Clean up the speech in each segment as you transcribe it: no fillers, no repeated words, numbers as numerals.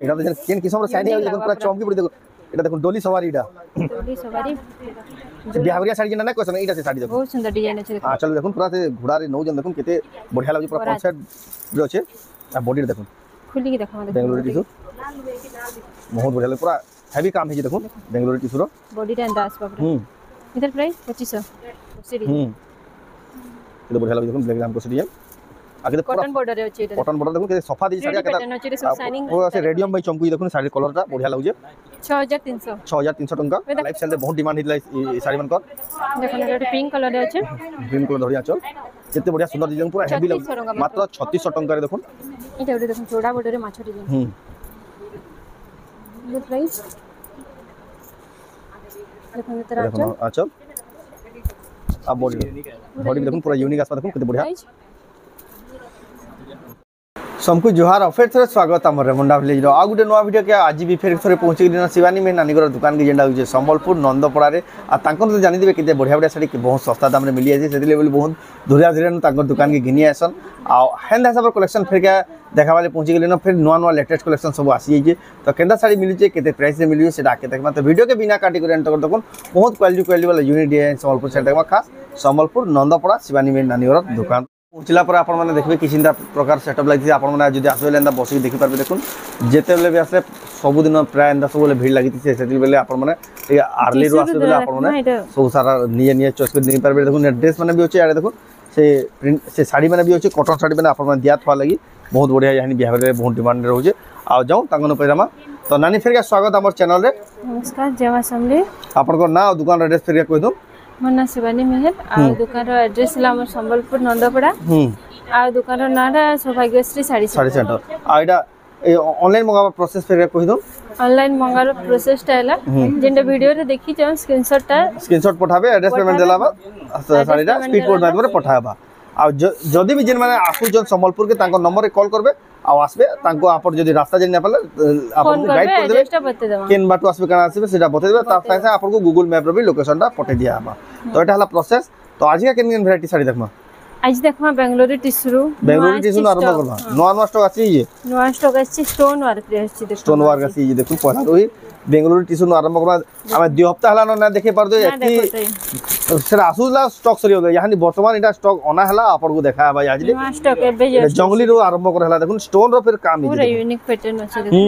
এটা দেখেন কেন কিসমর সাইড হয়ে দেখুন পুরো চমকি পড়ে দেখুন এটা দেখুন ডলি সওয়ারি এটা ডলি সওয়ারি বিহারিয়া শাড়ি যেটা না কোসন এইটা সে শাড়ি দেখুন बहुत सुंदर डिजाइन আছে দেখুন চলো দেখুন পুরা ঘোড়ারে নৌজন দেখুন কেতে বঢ়িয়া লাগুছে পুরা কনসেপ্ট যে আছে আর বডি দেখুন খুলি কি দেখো আমাদের বেঙ্গলোর টিস্যু বহুত বঢ়িয়া লাগে পুরা হেভি কাম ହେଇଛି দেখুন বেঙ্গলোর টিস্যুর বডিটা এন্ড দাস বাপরে ইধার প্রাইস 2500 সিডি এটা বঢ়িয়া লাগে দেখুন ব্ল্যাক গ্রাম কোসিডি আগে তো কটন বর্ডার আছে এটা কটন বর্ডার দেখুন কেতে সফা দিছে শাড়ি কেতে শাইনিং পুরো আছে রেডিয়াম বাই চমকি দেখুন শাড়ির কলরটা বঢ়িয়া লাগুছে 6300 ଟଙ୍କା ଲାଇଫ ଷ୍ଟାଇଲରେ ବହୁତ ଡିମାଣ୍ଡ ହେଇଥିଲା এই শাড়ি ମାନଙ୍କର দেখুন এটা পিঙ্ক কালার আছে গ্রিন কলর ধরি আচল কেতে বঢ়িয়া সুন্দর ডিজাইন পুরা হেভি লাগুছে মাত্র 3600 টঙ্কাରେ দেখুন এটা ওটা দেখুন চোড়া বর্ডারে মাছ ডিজাইন ये प्राइस देखो ये तरह আচল अब बॉडी देखুন পুরা ইউনিক আসবা দেখুন কেতে বঢ়িয়া सबको जोहार और फिर थोड़े स्वागत आम रेमुंडा विलेज आ गोटे नुआ वीडियो के आज भी फिर थोड़े पहुँची गली शिवानी में नानी दुकान की जेनटा हो संबलपुर नंदपड़ा तो जानीदे कि बढ़िया बढ़िया शाड़ी बहुत सस्ता दाम मिली जाए से बहुत धुरिया धुरिया दुकान की घिनी आसन आंदा हिसाब से कलेक्शन फिर क्या देखा वाले पहुँची गली फिर नुआ नुआ लेटेस्ट कलेक्शन सब आसी जाइए तो केंदा शाड़ी मिलूचे के प्राइस में मिलूचे से आके देखा तो वीडियो के बिना काटी कर देखो बहुत क्वालिटी वाला यूनिक डिजाइन संबलपुर साइड देखा खास संबलपुर नंदपड़ा शिवानी में नानी दुकान पहुँचला पर आपण मैंने देखिए किसी प्रकार सेटअप लगी आपण मैंने जो आसबे एंदा बस देखिपारे देखुन जिते बेले भी आसले सबुदिन प्राय एंदा सब भीड़ लगी बेले आपण मैंने आर्ली रू आसबे बेले आपण मैंने सब सारा निजे निजे चॉइस कर नहीं पारे देखुन ड्रेस मैंने भी अच्छे यार देखुन से साड़ी मैंने भी अच्छे कॉटन साड़ी मैंने आपण मैंने दिया थवा लगी बहुत बढ़िया यहाँ बिहार में बहुत डिमांड रोचे आ जाऊँ तांगन पैजामा तो नानी फिर स्वागत आम चैनल रे नमस्कार जय मां समले आपन ना दुकान एड्रेस फिर कह दूँ मोर ना शिवानी मेहर आ दुकान रो एड्रेस ला हमर संबलपुर नंदपड़ा आ दुकान रो नाडा सौभाग्यश्री साड़ी सेंटर आ एटा ऑनलाइन मंगावा प्रोसेस फिर कह दूँ ऑनलाइन मंगार प्रोसेस टाइला जेंडा वीडियो रे देखि छ स्क्रीनशॉट पठाबे एड्रेस पेमेंट देलाबा साड़ीटा स्पीड पोस्ट माध्यम रे पठाबा आ जदी भी जेन माने आसु जन संबलपुर के तांको नंबर रे कॉल करबे आ आसबे तांको आपन जदी रास्ता जेन ना पाले आपन गाइड कर देबे केन बाटू आसबे काना आसबे सेटा बते देबे ता साथे आपन को गूगल मैप रे भी लोकेशनटा पठे दिया बा तो एटा हला प्रोसेस तो आज का केन वैरायटी साड़ी देखमा आज देखमा बेंगलोरी टिश्यू आरंभ करबा नवा नवा स्टॉक आछि ये नवा स्टॉक आछि स्टोन वर्क रे आछि देखो स्टोन वर्क आछि ये देखु पहला रोही बेंगलोरी टिश्यू आरंभ करबा हम 2 हफ्ता हला न देखे पर दो एति सर आसुला स्टॉक सरी हो गया यानी वर्तमान एटा स्टॉक ओना हला आपन को देखा बा आज नवा स्टॉक एबे जंगली रो आरंभ कर हला देखुन स्टोन रो फिर काम पूरा यूनिक पैटर्न अछि देखो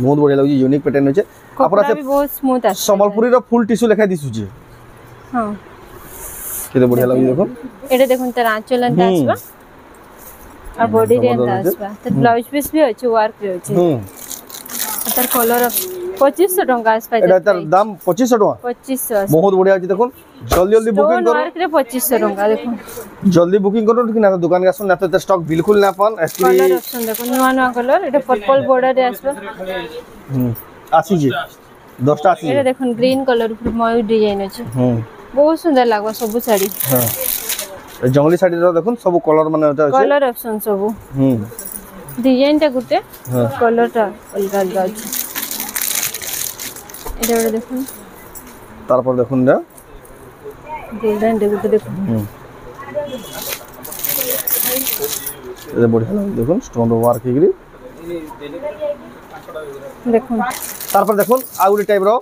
बहुत बढ़िया लागी यूनिक पैटर्न अछि आपरा से बहुत स्मूथ अछि संबलपुरी रो फुल टिश्यू लेखा दिसु छी हां केते बढ़िया लागी देखो एटा देखुन त आंचल एंड दासबा आ बॉडी रे दासबा त ब्लाउज पीस भी अछि वर्क रे अछि तर कलर 2500 टंका आस पाइ एटा तर दाम 2500 टंका 2500 बहुत बढ़िया अछि देखुन जल्दी जल्दी बुकिंग करो वर्क रे 2500 टंका देखो जल्दी बुकिंग करो कि ना दुकान के आसन ना तो स्टॉक बिल्कुल ना पान एक्चुअली कलर ऑप्शन देखो नवा नवा कलर एटा पर्पल बॉर्डर रे आसबा आसी जी 10टा आसी एटा देखुन ग्रीन कलर मयूर डिजाइन अछि बहुत सुंदर लागबा सब साड़ी हां जंगली साड़ी रो देखुन सब कलर माने होता अछि कलर ऑप्शन सब डिजाइन ता गुटे कलर ता अलग अलग अछि एटा देखुन तारपर देखुन ना गोल्डन देखुन देखुन ये बढ़िया देखुन स्टोन वर्क हेगरी देखुन तारपर देखुन आ गुटे टाइप रो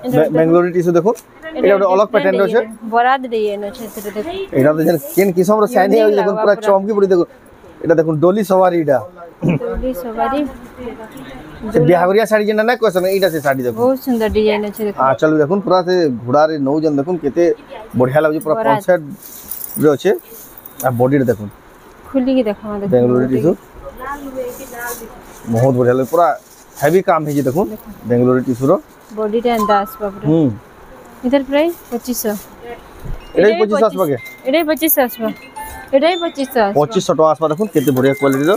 बेंगलोरी टिश्यू देखुन एटा अलग पैटर्न रो छे बराद डिजाइन अछि एते देखुन एटा तो केन किसम रो शाइनी हो देखुन पूरा चमकी पड़ी देखुन एटा देखुन डोली सवारी एटा डोली सवारी से बिहारिया साड़ी जेना ना कोसन एटा से साड़ी देखुन बहुत सुंदर डिजाइन अछि देखुन आ चल देखुन पूरा से घोड़ा रे नौ जन देखुन केते बढ़िया लागे पूरा कॉन्सेप्ट रे अछि आ बॉडी रे देखुन खुली की देखा देखुन बेंगलोरी टिश्यू बहुत बढ़िया लागे पूरा हेवी काम है जी देखुन बेंगलोरी टिश्यू रो बॉडी रे अंदाज बाप रे इधर प्राइस 2500 एटा 2500 आसबा के एटा 2500 आसबा एटा 2500 टका आसबा देखुन केते बढ़िया क्वालिटी रो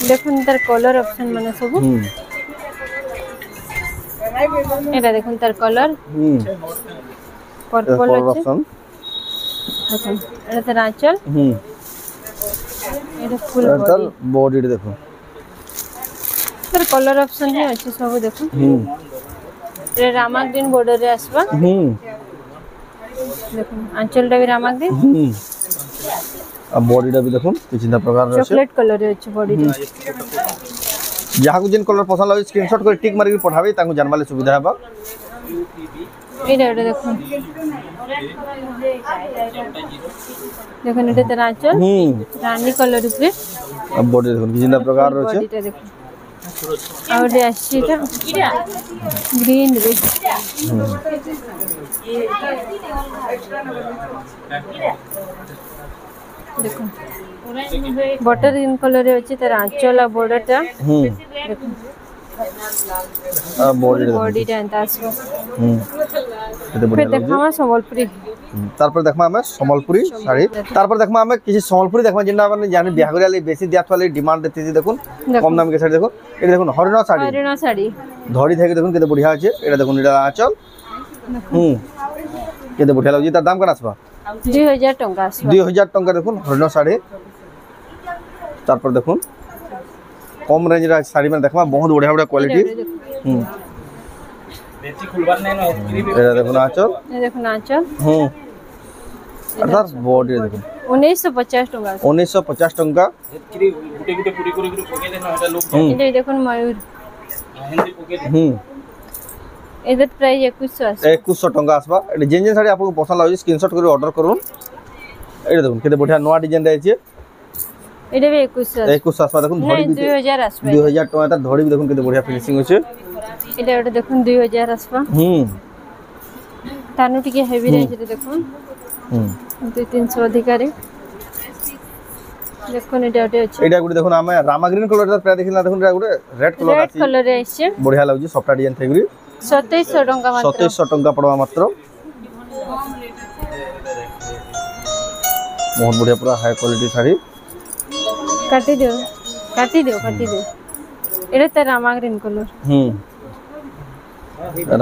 देखुन तार कलर ऑप्शन माने सब एटा देखुन तार कलर पर्पल ऑप्शन देखुन एटा तार आंचल एटा फुल बॉडी रे देखुन तार कलर ऑप्शन है अछि सब देखुन रे रामा ग्रीन बॉर्डर रे आसबा देखुन आंचल टा भी रामा ग्रीन अब बॉडी टा भी देखुन किछिना प्रकार रे चॉकलेट कलर रे अछि बॉडी जहाँ को जिन कलर पसंद लगे स्क्रीनशॉट कर टिक मारिक पठाबे ताकू जानबाले सुविधा हेबा एटा देखो देखो एटा तर आंचल रानी कलर ऊपर अब बॉडी देखो कितना प्रकार रो छे बॉडीटा देखो और दे आसी ता ग्रीन रे देखो बटर ग्रीन कलर रे अछि तर आंचल आ बॉर्डरटा देखो बॉडी टा आसबो एते फिर बढ़िया देखमा संबलपुरी तारपर देखमा हमें संबलपुरी साड़ी तारपर देखमा हमें किसी संबलपुरी देखमा जिन्ना माने जाने बियाह करिया ले बेसी दियात वाले डिमांड देती थी देखुन कम दाम के साड़ी देखो ये देखुन हरिणा साड़ी धड़ी थे देखुन केते बढ़िया আছে এটা দেখুন এটা আঁচল केते बढ़िया लागजी तार दाम कना आसबा 2000 टंका आसबा 2000 टंका देखुन हरिणा साड़ी तारपर देखुन कम रेंज रा साड़ी में देखमा बहुत बढ़िया बढ़िया क्वालिटी बेची खुलबार नै न এটা দেখুন আঁচল ये देखो आंचल अर्थात बॉडी देखुन 1950 टंका 1950 टंका एतकी गुटे गुटे पुरी पुरी पके देन एटा लोग ये देखो मयूर हिंदी पके दे एदर प्राइस 2100 आसबा 2100 टंका आसबा एटा जेन जेन साड़ी आपको पसंद लागजी स्क्रीनशॉट करी ऑर्डर करूँ এটা দেখুন কেতে बढ़िया नया डिजाइन रहिছে एटा भी 2100 2100 आसबा देखुन धड़ी भी 2000 आसबा 2000 टंका तार धड़ी भी देखुन केते बढ़िया फिनिशिंग होছে एटा एटा देखो 2000 आसबा तानु टिके हेवी रेंज रे देखो 2-300 अधिकारी देखो एटा एटा अछि एटा गुडी देखुन हमें रामा ग्रीन कलर ता प्राय देखिना देखुन एटा गुडी रेड कलर रेड आसी कलर रे अछि बढ़िया लागजी सफ्टा डिजाइन थेगरी 2700 टंका मात्र 2700 टंका पड़वा मात्र बहुत बढ़िया पूरा हाई क्वालिटी साड़ी काटी दियो एटा त Rama green colour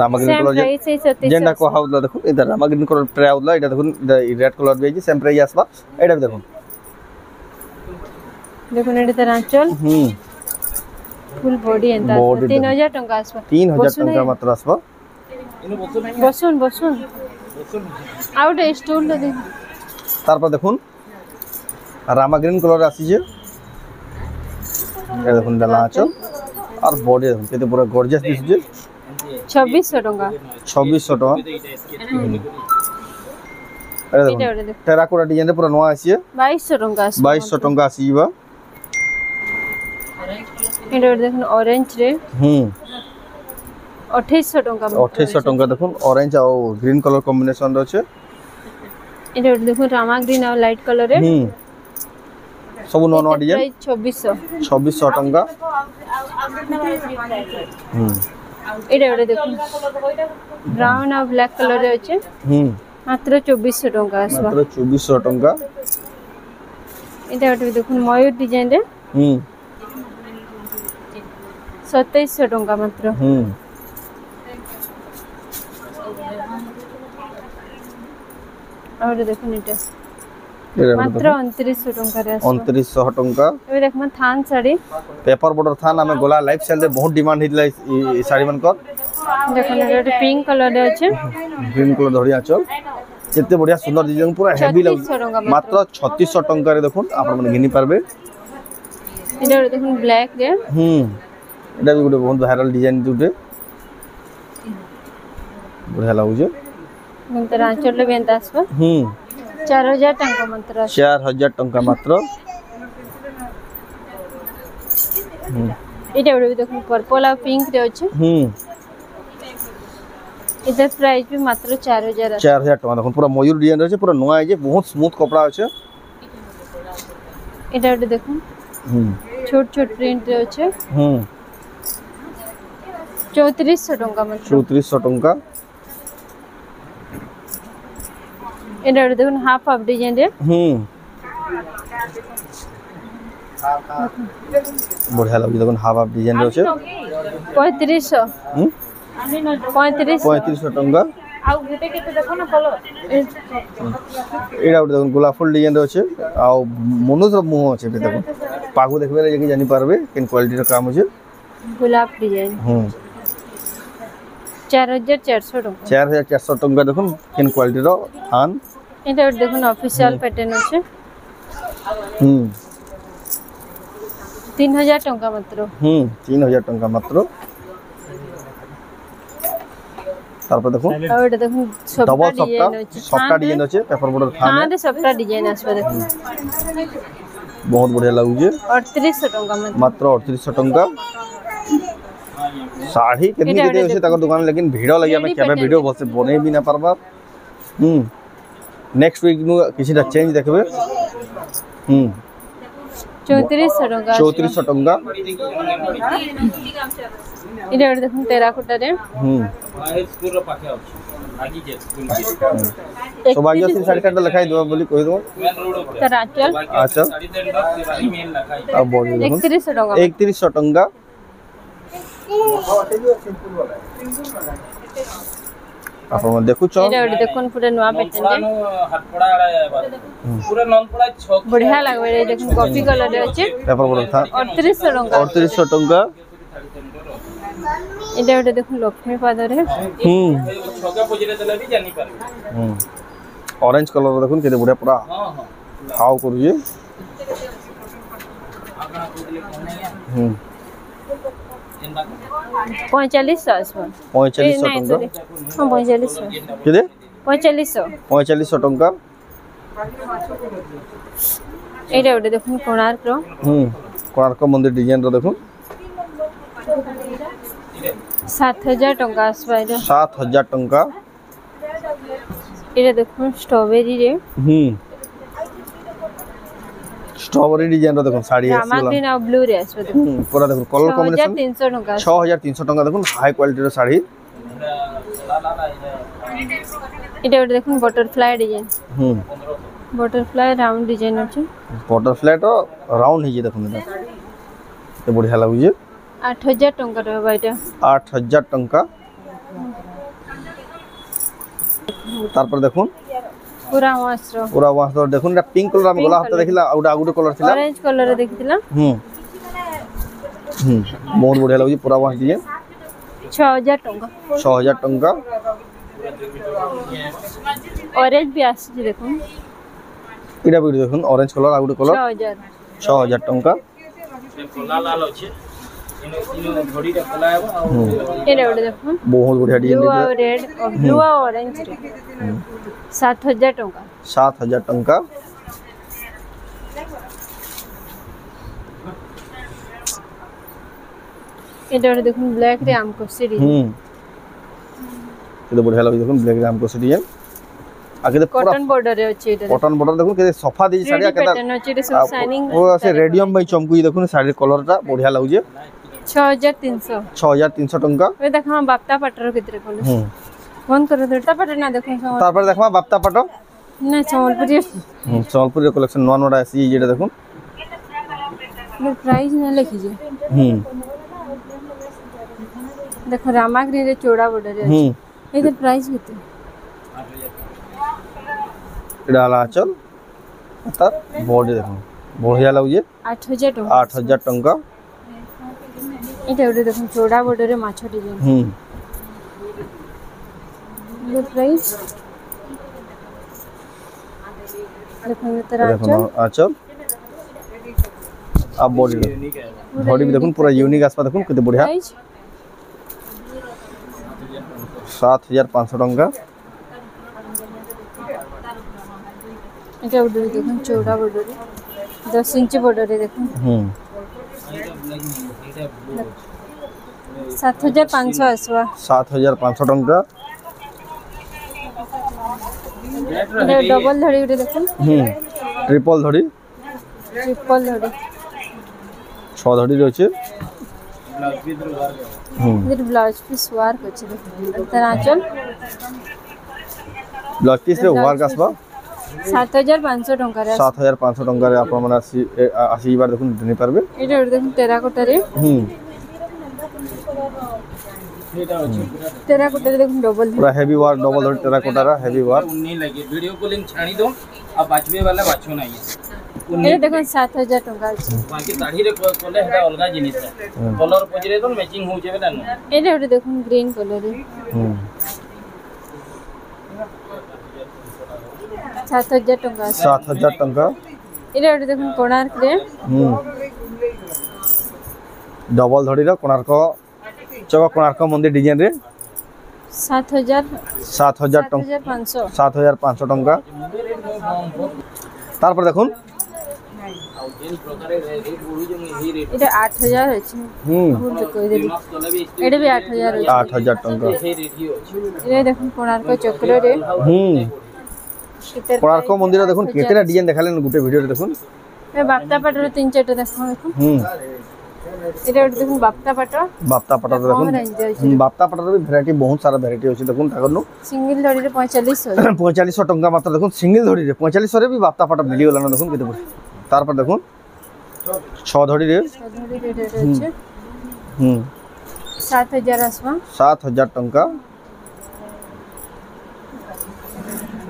Rama green same colour price है 2700 जेंडा को हाउला देखो इधर रामा ग्रीन कलर प्राय हाउला एटा देखुन रेड कलर भी सेम प्राइस आसबा एटा देखुन देखो एटा त आंचल फुल बॉडी एंता Body 3000 टंका आसबा 3000 टंका मात्र आसबा बसुन आउट स्टूल दे तारपर देखुन रामा ग्रीन कलर आसी जे ए देखुन डाला आंचल और बॉडी देखुन केते पूरा गॉर्जियस दिस जे 2600 टंका 2600 टका ए देखुन टेराकोटा डिजाइन रे पूरा नवा आसी 2200 टंका आसबा 2200 टंका आसी जीवा एटा देखो ऑरेंज रे 2800 टंका 2800 टंका देखुन ऑरेंज और ग्रीन कलर कॉम्बिनेशन रो छे एटा देखो रामा ग्रीन और लाइट कलर रे सब नवा नवा डिजाइन 2600 टंका एटा देखो ब्राउन और ब्लैक कलर रे अछि मात्र 2400 टंका आसबा मात्र 2400 टंका एटा देखो मयूर डिजाइन रे 2700 टंका मात्र और देखो एटा मात्र 2900 टंका रे आसबा 2900 टंका एबे देखमा थान साड़ी पेपर बॉर्डर थान हमें गोला लाइफ सेल रे बहुत डिमांड हितला ई साड़ी मन कर देखो एटा पिंक कलर रे अछि ग्रीन कलर धड़ी आचल केते बढ़िया सुंदर डिजाइन पूरा हेवी लग 3600 टंका मात्र 3600 टंका रे देखुन आपण मन घिनी पारबे एटा देखो ब्लैक रे एटा भी गुटे बहुत वायरल डिजाइन दुटे बढ़िया लागु जे मंतर आंचल ले बेंता आसबा 4000 टंका मात्र 4000 टंका मात्र एटा भी देखो पर्पल और पिंक रे अछि इधर प्राइस भी मात्र 4000 4000 टंका देखो पूरा मयूर डिजाइन रहे पूरा नया है जे बहुत स्मूथ कपड़ा আছে एटा देखो छोट छोट प्रिंट रे अछि 3400 टंका मात्र 3400 टंका एटा देखो हाफ ऑफ डिजाइन रे बढ़िया लगे देखो हाफ हाफ डिजाइन रे 3500 3500 टंका आ गुटे केते देखो ना कलर एटा देखो गोलाप फुल डिजाइन रे आ मनुष्य मुह আছে देखो पागु देखबे जे कि जानि पारबे किन क्वालिटी रो काम होजे गुलाब डिजाइन 4400 टंका 4400 टंका देखो किन क्वालिटी रो थान एटा देखो ऑफिशियल पैटर्न আছে 3000 टंका मात्र 3000 टंका मात्र तारपर देखो और एटा देखो डबल सबटा डिजाइन सफ्टा डिजाइन अछि पेपर बॉर्डर थान हां रे सबटा डिजाइन आसबा देखो बहुत बढ़िया लागुजे 3800 टंका मात्र 3800 टंका साड़ी केनी केते होसे ताकर दुकान लेकिन भीड़ लगी हमें केबे वीडियो बसे बने भी ना परबा नेक्स्ट वीक नु किछटा चेंज देखबे 3400 टंका 3400 टंका इडे और देखो टेराकोटा रे स्कूल रो पाखे अछि आगी जे स्कूल सौभाग्यश्री साड़ी कार्ड लिखाई दो बोली कहि दो मेन रोड ऊपर तराचल अच्छा साड़ी देन दिवाली मेन लखाई अब बोल देखो 3100 टंका 3100 टंका आपण देखु छ इडे और देखो पूरा नवा पैटर्न रे हाटपड़ा पूरा ननपड़ा छक बढ़िया लागबे रे देखो कॉफी कलर रे अछि पेपर बॉर्डर था 3800 टंका 3800 टंका इडे और देखो लक्ष्मी पादर रे छका पजिरे देला भी जानि पारबे ऑरेंज कलर देखुन केते बढ़िया पूरा हां हाउ करू जे आपना कोदले कोन नहीं है 4500 आसबा 4500 टंका हां 4500 केते 4500 टंका एटा ओटे देखो कोणार्क रो कोणार्क मंदिर डिजाइन रो देखुन 7000 टंका आसबा एटा 7000 टंका एटा देखो स्ट्रॉबेरी रे स्ट्रॉबेरी डिजाइन रो देखो साड़ी रामा ग्रीन और ब्लू रे आसबा देखो पूरा देखो कलर कॉम्बिनेशन 6300 टंका 6300 टंका देखो हाई क्वालिटी रो साड़ी एटा ओटे देखो butterfly design butterfly round design अछि बटरफ्लाई तो राउंड है देखो ये बढ़िया लागु जे 8000 टंका रे बाइटा 8000 टंका तारपर देखो पूरा वस्त्र देखो ना पिंक कलर हम गला हफ्ता देखिला आउडा आगुडे कलर थिला ऑरेंज कलर रे देखितिला बहुत बढ़िया लागु पूरा वहां जे 6000 टंका 6000 टंका ऑरेंज भी आसी देखो इडा भी देखो ऑरेंज कलर आगुडे कलर 6000 टंका कोला लाल अछि इनो घोड़ी रे कोला है एटा ओटे देखो बहुत बढ़िया डिजाइन ब्लू और रेड और ब्लू और ऑरेंज रे 7000 टंका 7000 टंका एटा ओटे देखो ब्लैक रे आमको सीडी केते बढ़िया लागु देखो ब्लैक रे आमको डिजाइन आगे तो पूरा कॉटन बॉर्डर रे अछि एटा कॉटन बॉर्डर देखो केते सफा दी साड़ी पैटर्न अछि रे सब शाइनिंग वो से रेडियम भाई चमकु देखो साड़ी कलरटा बढ़िया लागु जे 6300 टंका ए देखा बाप्ता पटर कितरे कोले फोन कर देता पटर ना देखो तारपर देखमा बाप्ता पटो ना संबलपुरी संबलपुरी कलेक्शन नवा नवा आसी जेटा देखो प्राइस ना लिखी जे देखो रामाग्री रे चौड़ा बॉर्डर रे इधर प्राइस किते डाला चल तार बॉडी देखो बढ़िया लागु जे 8000 टंका 8000 टंका इटा ओटे देखो चौड़ा बॉर्डर रे माछो डिजाइन ये प्राइस देखो तेरा देखो आचल अब बॉडी भी देखो पूरा यूनिक आसपा देखो कितने बढ़िया 7500 टंका এটা ওটা দেখুন চৌড়া বর্ডারে 10 इंच বর্ডারে দেখুন 7500 আসবা 7500 टंका এটা ডবল ধড়ি ওটা দেখুন ट्रिपल धड़ी ট্রিপল ধড়ি 6 धड़ी রয়েছে এর ব্লাউজ পিস ওয়ার্ক আছে দেখুন তার আঁচল ब्लाउज पीस रे वर्क आसबा 7500 टंका रे 7500 टंका रे आपण माने आसी बार देखुन देनी पारबे এটা ওটা দেখুন টেরাকোটা রে टेराकोटा रे देखुन डबल पूरा हेवी वर्क डबल धड़ी टेराकोटा रा हेवी वर्क नहीं लगे वीडियो कॉलिंग छाणी दो अब बाचबे वाला बाछो नहीं ये देखो 7000 टंका अछि बाकी साड़ी रे कोले हेटा अलगा जिनिस है कलर पजरे तो मैचिंग हो जेबे ना एटा ओटा देखुन ग्रीन कलर रे 7000 टंका 7000 टंका एटा ओटा देखुन कोणार्क रे डबल धड़ी कोणार्क चौक कोणार्क मंदिर डिजाइन रे 7000 7000 टंका 7500 7500 टंका तार पर देखुन এটা 8000 আছে ভুল তো কই দেলি এটা भी 8000 আছে 8000 टंका এটা দেখুন কোণার্ক চক্র রে कोणार्क मंदिर देखुन केतेटा डिजाइन देखालेन गुटे वीडियो रे देखुन ए बाप्ता पाटर 3-4टा देखो देखुन এটা ওটা দেখুন বাপ্তা পাটা बाप्ता पटर देखुन बाप्ता पटर भी वैरायटी बहुत सारा वैरायटी होची देखुन ताकरनु सिंगल धड़ी रे 4500 4500 टंका मात्र देखुन सिंगल धड़ी रे 4500 रे भी बाप्ता पटर मिली गलान देखुन केते तार पर देखुन 6 धड़ी रे ধड़ी রে রে আছে 7000 আসবা 7000 टंका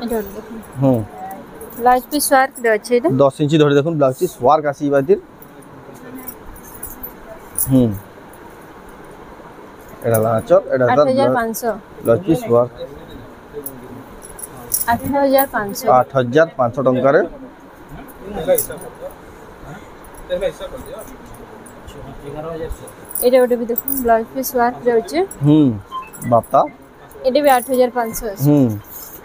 এটা দেখুন ব্লাউজ পিস ওয়ার্ক রে আছে এটা 10 इंची धड़ी देखुन ब्लाउज पीस वार्क आसी बातिर एडा लाचर एडा 8500 ब्लाउज पीस वार्क 8500 8500 टंका रे এটা ওটা भी দেখুন ব্লাউজ পিস ওয়ার্ক রে আছে बाप्ता এটা भी 8500 আছে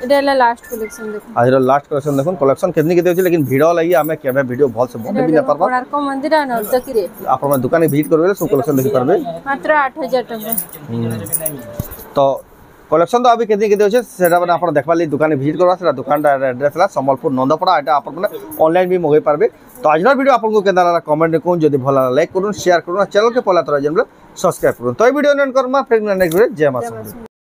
এটা হলো লাস্ট কালেকশন দেখুন आज लास्ट कलेक्शन देखुन कलेक्शन केतनी केते होची लेकिन भिडियो लागि हमें केबे वीडियो भल से बने भी ना परबा कोणार्क मंदिर आ नर्तकी रे आपण दुकान विजिट करबे सब कलेक्शन देखि परबे मात्र 8000 टका तो कलेक्शन तो अभी केतनी केते होचे सेटा माने आपण देखबा ਲਈ दुकान विजिट करबा सेटा दुकान एड्रेस ला संबलपुर नंदपड़ा एटा आपण माने ऑनलाइन भी मगे परबे तो आज वीडियो आपन को केनरा कमेंट कोन जदी भला लाइक करूँ शेयर करूँ चैनल के पहला तरह जेमले सब्सक्राइब करूँ तो वीडियो एंड करमा फिर नेक्स्ट वीडियो जय माता